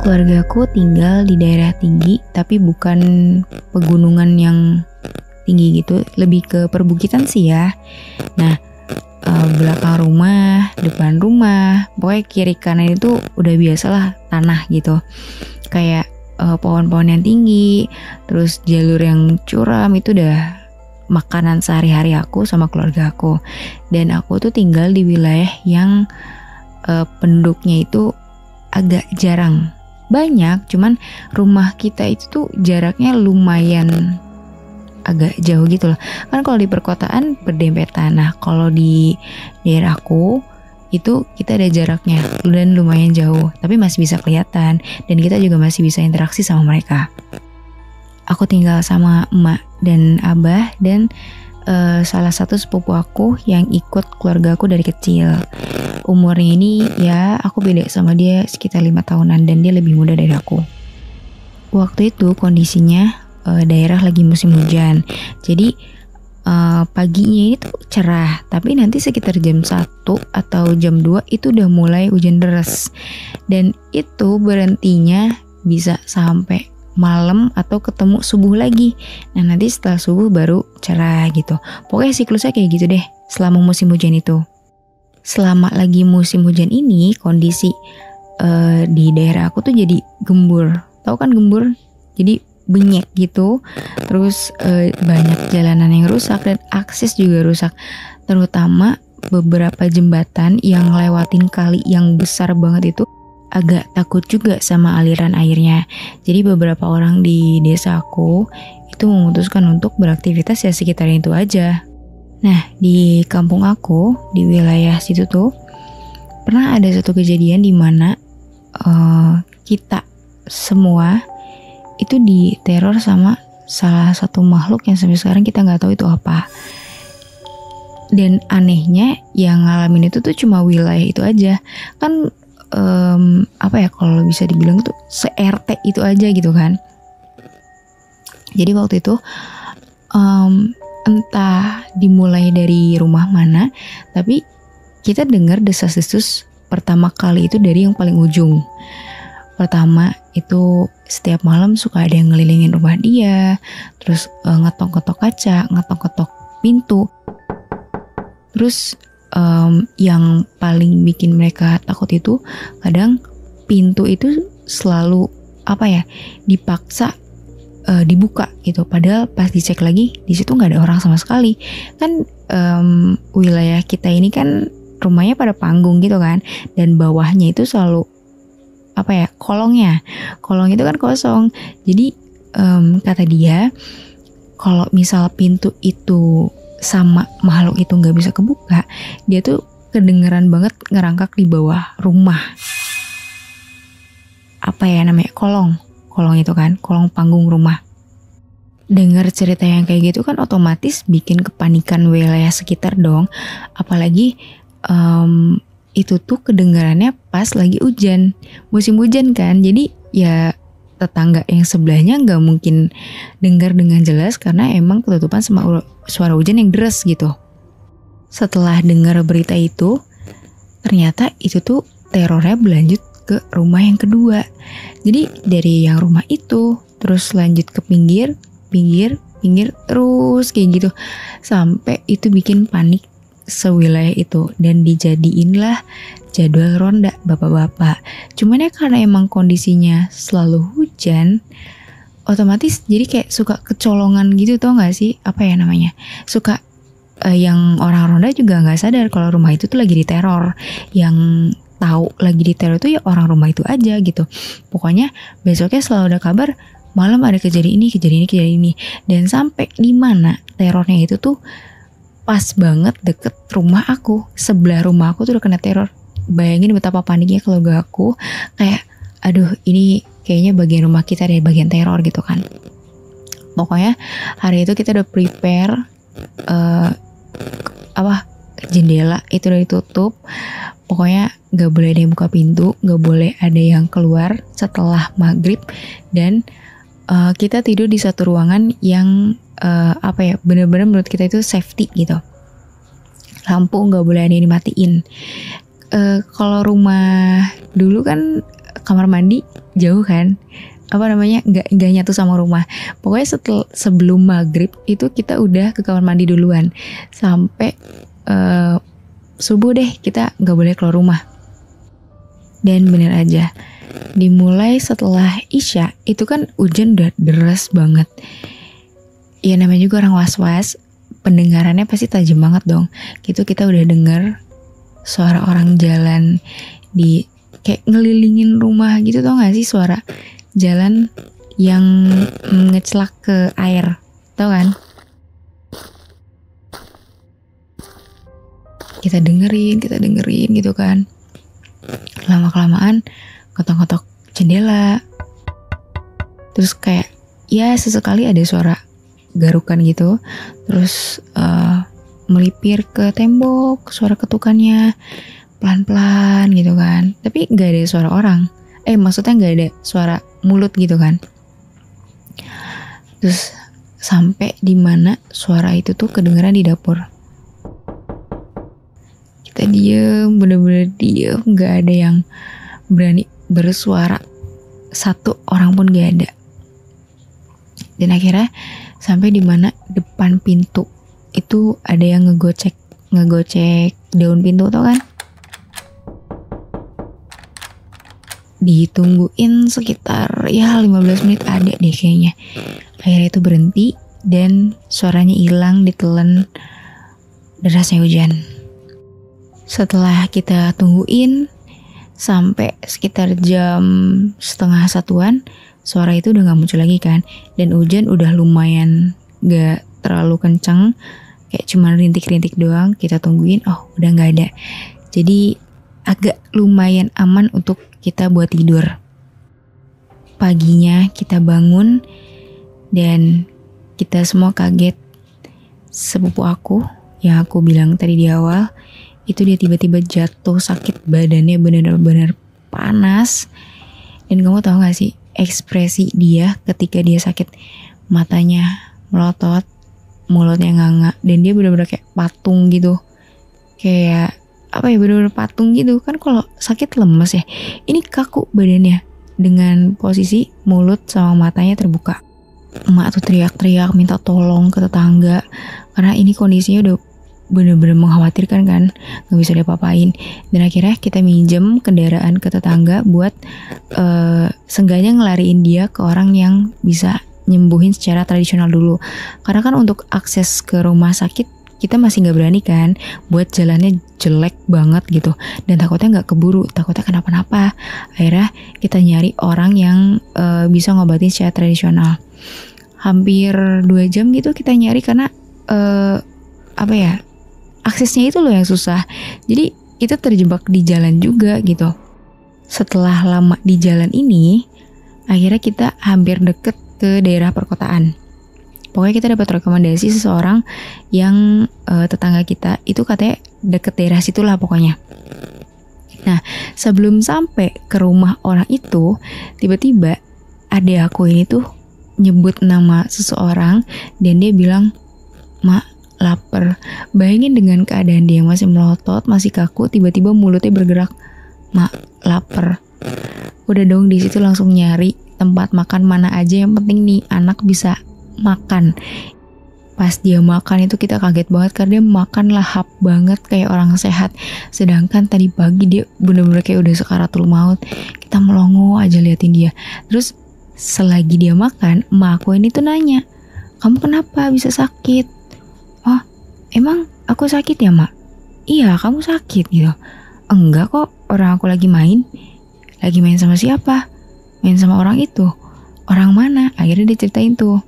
Keluargaku tinggal di daerah tinggi, tapi bukan pegunungan yang tinggi gitu, lebih ke perbukitan sih ya. Nah, belakang rumah, depan rumah, pokoknya kiri kanan itu udah biasalah tanah gitu. Kayak pohon-pohon yang tinggi, terus jalur yang curam, itu udah makanan sehari-hari aku sama keluarga aku. Dan aku tuh tinggal di wilayah yang penduduknya itu agak jarang. Banyak, cuman rumah kita itu tuh jaraknya lumayan agak jauh gitu loh. Kan kalau di perkotaan berdempetan. Nah, kalau di daerahku itu kita ada jaraknya dan lumayan jauh, tapi masih bisa kelihatan dan kita juga masih bisa interaksi sama mereka. Aku tinggal sama emak dan abah dan salah satu sepupu aku yang ikut keluarga aku dari kecil. Umurnya ini ya aku beda sama dia sekitar 5 tahunan dan dia lebih muda dari aku. Waktu itu kondisinya daerah lagi musim hujan. Jadi paginya ini tuh cerah, tapi nanti sekitar jam 1 atau jam 2 itu udah mulai hujan deras. Dan itu berhentinya bisa sampai malam atau ketemu subuh lagi. Nah, nanti setelah subuh baru cerah gitu. Pokoknya siklusnya kayak gitu deh selama musim hujan itu. Selama lagi musim hujan ini kondisi di daerah aku tuh jadi gembur. Tahu kan gembur? Jadi benyek gitu. Terus banyak jalanan yang rusak dan akses juga rusak. Terutama beberapa jembatan yang lewatin kali yang besar banget itu agak takut juga sama aliran airnya. Jadi beberapa orang di desa aku itu memutuskan untuk beraktivitas ya sekitar itu aja. Nah, di kampung aku, di wilayah situ tuh pernah ada satu kejadian di mana kita semua itu diteror sama salah satu makhluk yang sampai sekarang kita nggak tahu itu apa. Dan anehnya yang ngalamin itu tuh cuma wilayah itu aja. Kan apa ya kalau bisa dibilang tuh se-RT itu aja gitu kan. Jadi waktu itu entah dimulai dari rumah mana, tapi kita dengar desas-desus pertama kali itu dari yang paling ujung. Pertama itu setiap malam suka ada yang ngelilingin rumah dia, terus ngetok-ngetok kaca, ngetok-ngetok pintu. Terus yang paling bikin mereka takut itu kadang pintu itu selalu dipaksa dibuka gitu, padahal pas dicek lagi di situ nggak ada orang sama sekali. Kan wilayah kita ini kan rumahnya pada panggung gitu kan, dan bawahnya itu selalu kolong itu kan kosong. Jadi kata dia kalau misal pintu itu sama makhluk itu nggak bisa kebuka, dia tuh kedengeran banget ngerangkak di bawah rumah. Kolong itu kan, kolong panggung rumah. Dengar cerita yang kayak gitu kan otomatis bikin kepanikan wilayah sekitar dong. Apalagi itu tuh kedengarannya pas lagi hujan, musim hujan kan. Jadi ya tetangga yang sebelahnya nggak mungkin dengar dengan jelas karena emang ketutupan sama suara hujan yang deras gitu. Setelah dengar berita itu, ternyata itu tuh terornya berlanjut ke rumah yang kedua. Jadi dari yang rumah itu terus lanjut ke pinggir terus kayak gitu sampai itu bikin panik sewilayah itu dan dijadiinlah jadwal ronda bapak-bapak. Cuman ya karena emang kondisinya selalu hujan, otomatis jadi kayak suka kecolongan gitu, tau gak sih suka yang orang ronda juga gak sadar kalau rumah itu tuh lagi diteror. Yang tahu lagi diteror itu ya orang rumah itu aja gitu. Pokoknya besoknya selalu ada kabar malam ada kejadian ini dan sampai di mana terornya itu tuh pas banget deket rumah aku. Sebelah rumah aku tuh udah kena teror. Bayangin betapa paniknya keluarga aku. Kayak aduh ini kayaknya bagian rumah kita ada bagian teror gitu kan. Pokoknya hari itu kita udah prepare jendela itu udah ditutup. Pokoknya gak boleh ada yang buka pintu, gak boleh ada yang keluar setelah maghrib. Dan kita tidur di satu ruangan yang benar-benar menurut kita itu safety gitu. Lampu nggak boleh ada yang dimatiin. Kalau rumah dulu kan kamar mandi jauh kan, nggak nyatu sama rumah. Pokoknya sebelum maghrib itu kita udah ke kamar mandi duluan sampai subuh deh kita nggak boleh keluar rumah. Dan bener aja, dimulai setelah Isya itu kan hujan udah deras banget. Ya namanya juga orang was-was, pendengarannya pasti tajam banget dong. Gitu kita udah denger suara orang jalan di kayak ngelilingin rumah gitu, tau gak sih suara jalan yang ngecelak ke air, tau kan? Kita dengerin gitu kan. Lama-kelamaan ketok-ketok jendela. Terus kayak ya sesekali ada suara garukan gitu. Terus melipir ke tembok, suara ketukannya pelan-pelan gitu kan. Tapi gak ada suara orang. Maksudnya gak ada suara mulut gitu kan. Terus sampai di mana suara itu tuh kedengeran di dapur. Kita diem, bener-bener diem, gak ada yang berani bersuara. Satu orang pun gak ada. Dan akhirnya sampai di mana depan pintu itu ada yang ngegocek daun pintu, tau kan? Ditungguin sekitar ya 15 menit ada deh kayaknya. Akhirnya itu berhenti dan suaranya hilang ditelan derasnya hujan. Setelah kita tungguin sampai sekitar jam 12:30-an, suara itu udah gak muncul lagi kan. Dan hujan udah lumayan gak terlalu kenceng, kayak cuma rintik-rintik doang. Kita tungguin, oh udah gak ada. Jadi agak lumayan aman untuk kita buat tidur. Paginya kita bangun dan kita semua kaget. Sepupu aku yang aku bilang tadi di awal, itu dia tiba-tiba jatuh sakit, badannya benar-benar panas. Dan kamu tahu gak sih ekspresi dia ketika dia sakit? Matanya melotot, mulutnya nganga, dan dia benar-benar kayak patung gitu. Kayak bener-bener patung gitu kan. Kalau sakit lemes ya, ini kaku badannya dengan posisi mulut sama matanya terbuka. Emak tuh teriak-teriak minta tolong ke tetangga karena ini kondisinya udah bener-bener mengkhawatirkan kan, gak bisa diapa-apain. Dan akhirnya kita minjem kendaraan ke tetangga buat seenggaknya ngelariin dia ke orang yang bisa nyembuhin secara tradisional dulu. Karena kan untuk akses ke rumah sakit kita masih gak berani kan, buat jalannya jelek banget gitu, dan takutnya gak keburu, takutnya kenapa-napa. Akhirnya kita nyari orang yang bisa ngobatin secara tradisional. Hampir 2 jam gitu kita nyari karena aksesnya itu loh yang susah. Jadi kita terjebak di jalan juga gitu. Setelah lama di jalan ini, akhirnya kita hampir deket ke daerah perkotaan. Pokoknya kita dapat rekomendasi seseorang yang tetangga kita itu katanya deket daerah situlah pokoknya. Nah, sebelum sampai ke rumah orang itu, tiba-tiba adek aku ini tuh nyebut nama seseorang dan dia bilang, "Mak, lapar." Bayangin dengan keadaan dia masih melotot, masih kaku, tiba-tiba mulutnya bergerak, "Mak, lapar." Udah dong di situ langsung nyari tempat makan mana aja, yang penting nih anak bisa makan. Pas dia makan itu kita kaget banget karena dia makan lahap banget kayak orang sehat. Sedangkan tadi pagi dia bener-bener kayak udah sekaratul maut. Kita melongo aja liatin dia. Terus selagi dia makan, emak aku ini tuh nanya, "Kamu kenapa bisa sakit?" "Oh, emang aku sakit ya, Mak?" "Iya, kamu sakit," gitu. "Enggak kok, orang aku lagi main." "Lagi main sama siapa?" "Main sama orang itu." "Orang mana?" Akhirnya dia ceritain tuh.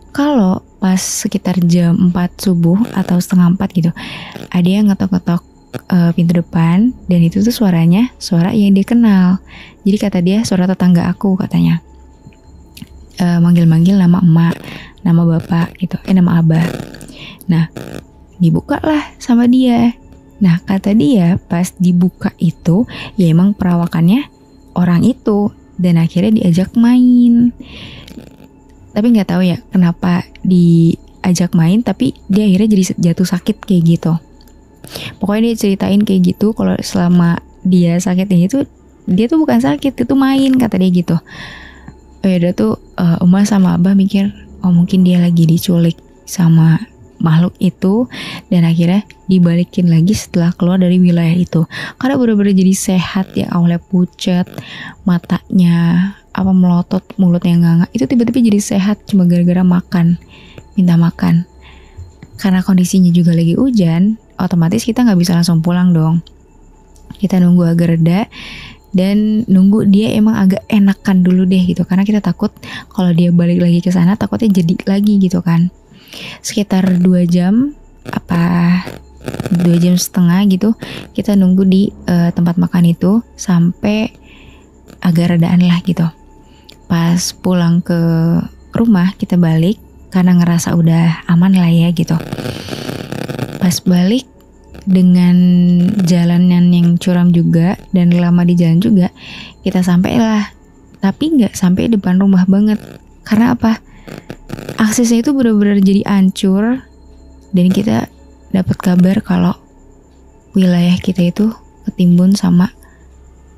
Kalau pas sekitar jam 4 subuh atau setengah 4 gitu, ada yang ngetok-ngetok pintu depan, dan itu tuh suaranya suara yang dia kenal. Jadi kata dia suara tetangga aku katanya. Manggil-manggil nama emak, nama bapak gitu, nama abah. Nah, dibuka lah sama dia. Nah, kata dia pas dibuka itu ya emang perawakannya orang itu, dan akhirnya diajak main. Tapi nggak tahu ya kenapa diajak main, tapi dia akhirnya jadi jatuh sakit kayak gitu. Pokoknya dia ceritain kayak gitu, kalau selama dia sakitnya itu dia tuh bukan sakit, itu main, kata dia gitu. Oh ya udah tuh Uma sama Abah mikir, oh mungkin dia lagi diculik sama makhluk itu, dan akhirnya dibalikin lagi setelah keluar dari wilayah itu. Karena bener-bener jadi sehat ya, awalnya pucat, matanya apa melotot, mulutnya nganga, itu tiba-tiba jadi sehat cuma gara-gara makan, minta makan. Karena kondisinya juga lagi hujan, otomatis kita nggak bisa langsung pulang dong. Kita nunggu agak reda dan nunggu dia emang agak enakan dulu deh gitu, karena kita takut kalau dia balik lagi ke sana takutnya jadi lagi gitu kan. Sekitar 2 jam apa 2 jam setengah gitu kita nunggu di tempat makan itu sampai agak redaan lah gitu. Pas pulang ke rumah kita balik karena ngerasa udah aman lah ya gitu. Pas balik dengan jalanan yang curam juga dan lama di jalan juga, kita sampailah, tapi nggak sampai depan rumah banget. Karena apa? Aksesnya itu benar-benar jadi hancur, dan kita dapat kabar kalau wilayah kita itu ketimbun sama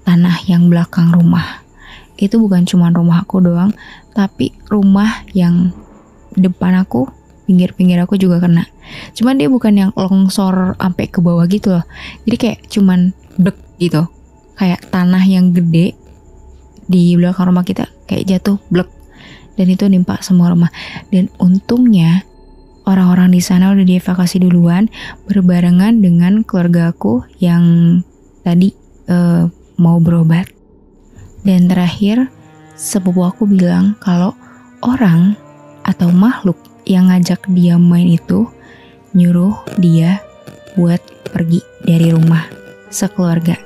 tanah yang belakang rumah. Itu bukan cuma rumah aku doang, tapi rumah yang depan aku, pinggir-pinggir aku juga kena. Cuman dia bukan yang longsor sampai ke bawah gitu loh. Jadi kayak cuman dek gitu. Kayak tanah yang gede di belakang rumah kita kayak jatuh blek. Dan itu nimpa semua rumah. Dan untungnya orang-orang di sana udah dievakuasi duluan berbarengan dengan keluarga aku yang tadi mau berobat. Dan terakhir sepupu aku bilang kalau orang atau makhluk yang ngajak dia main itu nyuruh dia buat pergi dari rumah sekeluarga.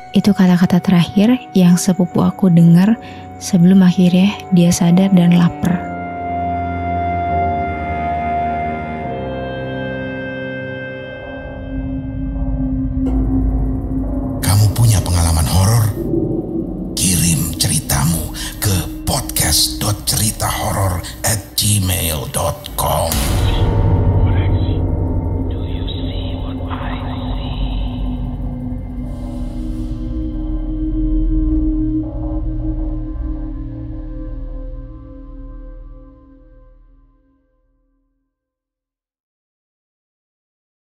Itu kata-kata terakhir yang sepupu aku dengar sebelum akhirnya dia sadar dan lapar.